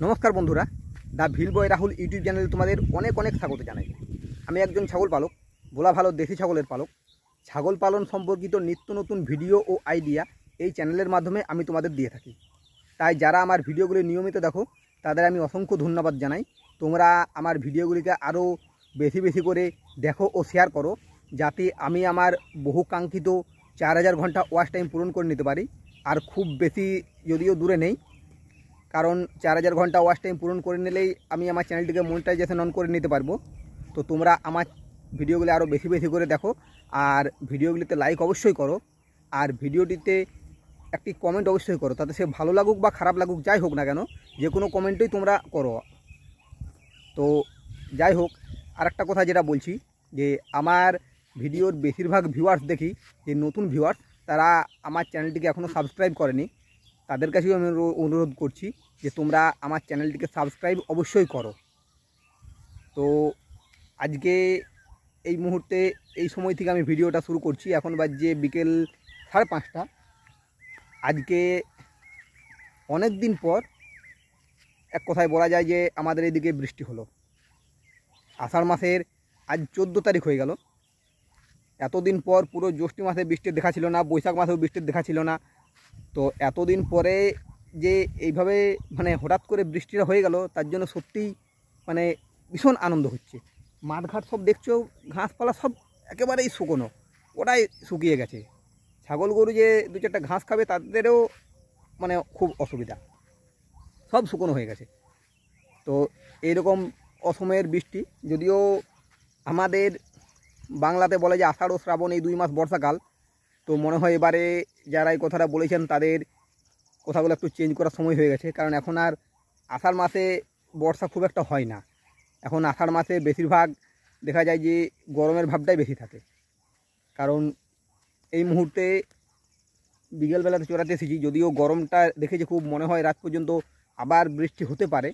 নমস্কার বন্ধুরা, the Bhil boy Rahul YouTube চ্যানেলে তোমাদের অনেক অনেক স্বাগত জানাই। আমি একজন ছাগল পালক, বলা ভালো দেশি ছাগলের পালক। ছাগল পালন সম্পর্কিত নিত্য নতুন ভিডিও ও আইডিয়া এই চ্যানেলের মাধ্যমে আমি তোমাদের দিয়ে থাকি। তাই যারা আমার ভিডিওগুলি নিয়মিত দেখো তাদের আমি অসংখ্য ধন্যবাদ জানাই। তোমরা আমার ভিডিওগুলিকে আরও বেশি বেশি করে দেখো ও শেয়ার করো, যাতে আমি আমার বহু কাঙ্ক্ষিত 4000 ঘন্টা ওয়াচ টাইম পূরণ করে নিতে পারি। আর খুব বেশি যদিও দূরে নেই, কারণ 4000 ঘন্টা ওয়াচ টাইম পূরণ করে নিলেই আমি আমার চ্যানেলটিকে মনিটাইজেশন অন করে নিতে পারবো। তো তোমরা আমার ভিডিওগুলি আরও বেশি বেশি করে দেখো, আর ভিডিওগুলিতে লাইক অবশ্যই করো, আর ভিডিওটিতে একটি কমেন্ট অবশ্যই করো। তাতে সে ভালো লাগুক বা খারাপ লাগুক, যাই হোক না কেন, যে কোনো কমেন্টই তোমরা করো। তো যাই হোক, আর একটা কথা যেটা বলছি, যে আমার ভিডিওর বেশিরভাগ ভিউয়ার্স দেখি যে নতুন ভিউয়ার্স, তারা আমার চ্যানেলটিকে এখনও সাবস্ক্রাইব করেনি। তাদের কাছেও আমি অনুরোধ করছি যে তোমরা আমার চ্যানেলটিকে সাবস্ক্রাইব অবশ্যই করো। তো আজকে এই মুহূর্তে এই সময় থেকে আমি ভিডিওটা শুরু করছি। এখন বাজে বিকেল 5:30। আজকে অনেক দিন পর এক কথায় বলা যায় যে আমাদের এদিকে বৃষ্টি হলো। আষাঢ় মাসের আজ 14 তারিখ হয়ে গেল। এতদিন পর পুরো জ্যৈষ্ঠ মাসে বৃষ্টির দেখা ছিল না, বৈশাখ মাসেও বৃষ্টির দেখা ছিল না। তো এতদিন পরে যে এইভাবে হঠাৎ করে বৃষ্টিটা হয়ে গেল, তার জন্য সত্যিই ভীষণ আনন্দ হচ্ছে। মাঠঘাট সব দেখছো, ঘাসপালা সব একেবারেই শুকনো, ওটাই শুকিয়ে গেছে। ছাগল গরু যে 2-4টা ঘাস খাবে তাদেরও খুব অসুবিধা, সব শুকনো হয়ে গেছে। তো এইরকম অসময়ের বৃষ্টি, যদিও আমাদের বাংলাতে বলে যে আষাঢ় ও শ্রাবণ এই 2 মাস বর্ষাকাল, তো মনে হয় এবারে যারা এই কথাটা বলেছেন তাদের কথাগুলো একটু চেঞ্জ করার সময় হয়ে গেছে। কারণ এখন আর আষাঢ় মাসে বর্ষা খুব একটা হয় না। এখন আষাঢ় মাসে বেশিরভাগ দেখা যায় যে গরমের ভাবটাই বেশি থাকে। কারণ এই মুহূর্তে বিকেলবেলাতে চড়াতে এসেছি, যদিও গরমটা দেখে যে খুব মনে হয় রাত পর্যন্ত আবার বৃষ্টি হতে পারে।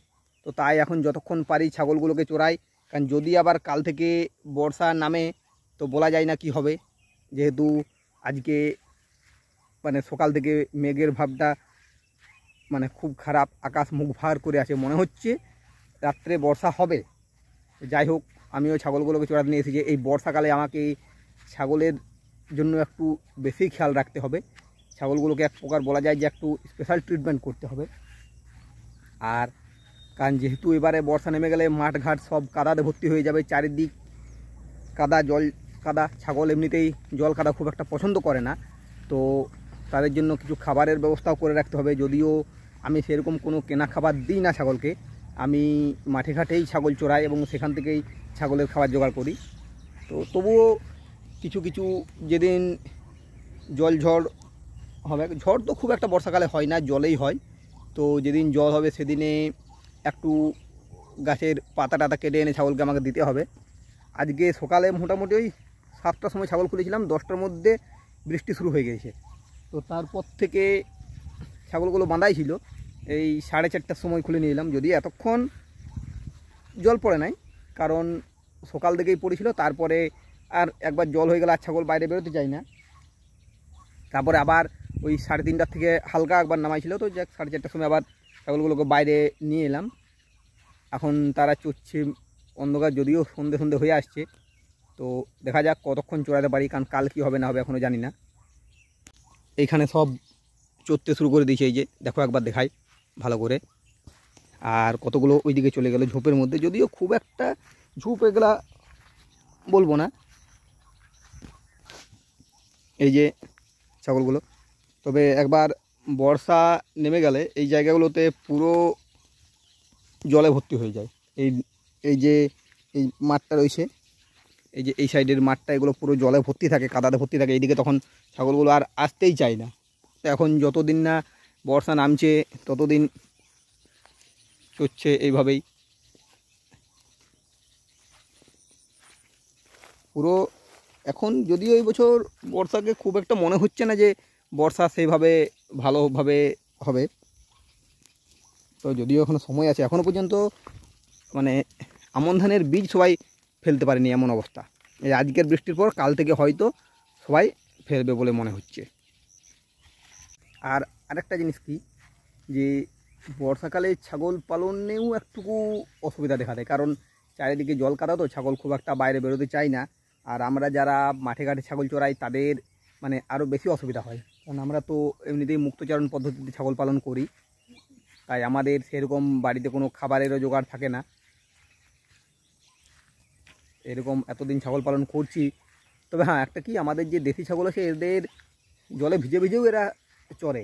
তো তাই এখন যতক্ষণ পারি ছাগলগুলোকে চড়াই, কারণ যদি আবার কাল থেকে বর্ষা নামে তো বলা যায় না কি হবে। যেহেতু আজকে সকাল থেকে মেঘের ভাবটা খুব খারাপ, আকাশ মুখ ভার করে আছে, মনে হচ্ছে রাত্রে বর্ষা হবে। যাই হোক, আমিও ছাগলগুলোকে চড়াতে নিয়ে এসেছি। এই বর্ষাকালে আমাকে ছাগলের জন্য একটু বেশি খেয়াল রাখতে হবে। ছাগলগুলোকে এক প্রকার বলা যায় যে একটু স্পেশাল ট্রিটমেন্ট করতে হবে। আর কারণ যেহেতু এবারে বর্ষা নেমে গেলে মাঠঘাট সব কাদাতে ভর্তি হয়ে যাবে, চারিদিক কাদা, জল কাদা। ছাগল এমনিতেই জল কাদা খুব একটা পছন্দ করে না, তো তাদের জন্য কিছু খাবারের ব্যবস্থাও করে রাখতে হবে। যদিও আমি সেরকম কোনো কেনা খাবার দিই না ছাগলকে, আমি মাঠে ঘাটেই ছাগল চড়াই এবং সেখান থেকেই ছাগলের খাবার জোগাড় করি। তো তবুও কিছু কিছু যেদিন জল ঝড় হবে, ঝড় তো খুব একটা বর্ষাকালে হয় না, জলেই হয়। তো যেদিন জল হবে সেদিনে একটু গাছের পাতা টাতা কেটে এনে ছাগলকে আমাকে দিতে হবে। আজকে সকালে মোটামুটি ওই 7টার সময় ছাগল খুলেছিলাম, 10টার মধ্যে বৃষ্টি শুরু হয়ে গেছে। তো তারপর থেকে ছাগলগুলো বাঁধাই ছিল, এই 4:30টার সময় খুলে নিয়ে এলাম। যদি এতক্ষণ জল পড়ে নাই, কারণ সকাল থেকেই পড়েছিল। তারপরে আর একবার জল হয়ে গেলে আর ছাগল বাইরে বেরোতে চাই না। তারপরে আবার ওই 3:30টার থেকে হালকা একবার নামাইছিল, তো যাক 4:30টার সময় আবার ছাগলগুলোকে বাইরে নিয়ে এলাম। এখন তারা চড়ছে অন্ধকার, যদিও সন্ধে সন্ধে হয়ে আসছে। তো দেখা যাক কতক্ষণ চড়াতে পারি, কারণ কাল কী হবে না হবে এখনও জানি না। এইখানে সব চড়তে শুরু করে দিয়েছে, এই যে দেখো একবার দেখাই ভালো করে। আর কতগুলো ওইদিকে চলে গেল ঝোপের মধ্যে, যদিও খুব একটা ঝোপ এগুলা বলবো না। এই যে ছাগলগুলো, তবে একবার বর্ষা নেমে গেলে এই জায়গাগুলোতে পুরো জলে ভর্তি হয়ে যায়। এই যে এই মাঠটা রয়েছে, এই যে এই সাইডের মাঠটা, এগুলো পুরো জলে ভর্তি থাকে, কাদাতে ভর্তি থাকে। এইদিকে তখন ছাগলগুলো আর আসতেই চায় না। তো এখন যতদিন না বর্ষা নামছে ততদিন চড়ছে এইভাবেই পুরো। এখন যদিও এই বছর বর্ষাকে খুব একটা মনে হচ্ছে না যে বর্ষা সেইভাবে ভালোভাবে হবে। তো যদিও এখনও সময় আছে, এখনও পর্যন্ত আমন ধানের বীজ সবাই ফেলতে পারেনি এমন অবস্থা। এই আজকের বৃষ্টির পর কাল থেকে হয়তো সবাই ফেলবে বলে মনে হচ্ছে। আর আরেকটা জিনিস কি, যে বর্ষাকালে ছাগল পালনেও একটুকু অসুবিধা দেখা দেয়, কারণ চারিদিকে জল কাদা, তো ছাগল খুব একটা বাইরে বেরোতে চায় না। আর আমরা যারা মাঠে ঘাটে ছাগল চড়াই তাদের মানে আরও বেশি অসুবিধা হয়, কারণ আমরা তো এমনিতেই মুক্তচারণ পদ্ধতিতে ছাগল পালন করি, তাই আমাদের সেরকম বাড়িতে কোনো খাবারেরও জোগাড় থাকে না। এরকম এতদিন ছাগল পালন করছি। তবে হ্যাঁ, একটা কি, আমাদের যে দেশি ছাগল আছে এদের জলে ভিজে ভিজেও এরা চড়ে,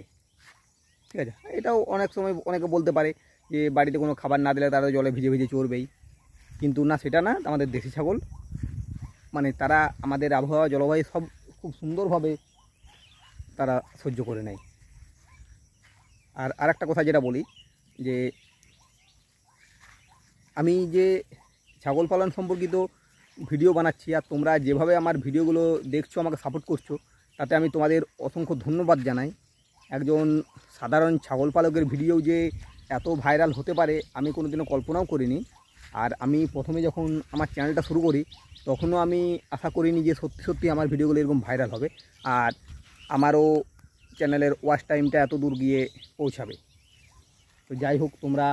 ঠিক আছে। এটাও অনেক সময় অনেকে বলতে পারে যে বাড়িতে কোনো খাবার না দিলে তারা জলে ভিজে ভিজে চড়বেই, কিন্তু না, সেটা না। আমাদের দেশি ছাগল মানে তারা আমাদের আবহাওয়া জলবায়ু সব খুব সুন্দরভাবে তারা সহ্য করে নেয়। আর আরেকটা কথা যেটা বলি, যে আমি যে ছাগল পালন সম্পর্কিত ভিডিও বানাচ্ছি আর তোমরা যেভাবে আমার ভিডিওগুলো দেখছো, আমাকে সাপোর্ট করছো, তাতে আমি তোমাদের অসংখ্য ধন্যবাদ জানাই। একজন সাধারণ ছাগল পালকের ভিডিও যে এত ভাইরাল হতে পারে আমি কোনোদিনও কল্পনাও করিনি। আর আমি প্রথমে যখন আমার চ্যানেলটা শুরু করি তখনও আমি আশা করিনি যে সত্যি সত্যি আমার ভিডিওগুলো এরকম ভাইরাল হবে আর আমারও চ্যানেলের ওয়াচ টাইমটা এত দূর গিয়ে পৌঁছাবে। তো যাই হোক, তোমরা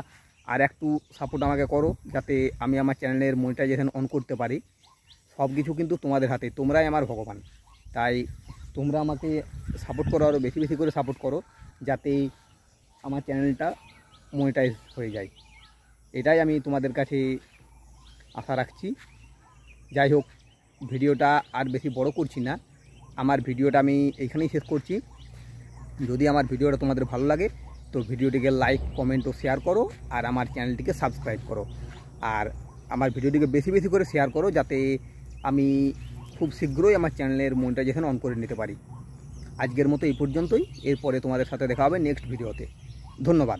আর একটু সাপোর্ট আমাকে করো যাতে আমি আমার চ্যানেলের মনিটাইজেশন অন করতে পারি। সব কিছু কিন্তু তোমাদের হাতে, তোমরাই আমার ভগবান। তাই তোমরা আমাকে সাপোর্ট করো, আরও বেশি বেশি করে সাপোর্ট করো যাতে আমার চ্যানেলটা মনিটাইজ হয়ে যায়। এটাই আমি তোমাদের কাছে আশা রাখছি। যাই হোক, ভিডিওটা আর বেশি বড় করছি না, আমার ভিডিওটা আমি এইখানেই শেষ করছি। যদি আমার ভিডিওটা তোমাদের ভালো লাগে তো ভিডিওটিকে লাইক, কমেন্ট ও শেয়ার করো, আর আমার চ্যানেলটিকে সাবস্ক্রাইব করো, আর আমার ভিডিওটিকে বেশি বেশি করে শেয়ার করো যাতে আমি খুব শীঘ্রই আমার চ্যানেলের মনিটাইজেশন অন করে নিতে পারি। আজকের মতো এই পর্যন্তই, এরপরে তোমাদের সাথে দেখা হবে নেক্সট ভিডিওতে। ধন্যবাদ।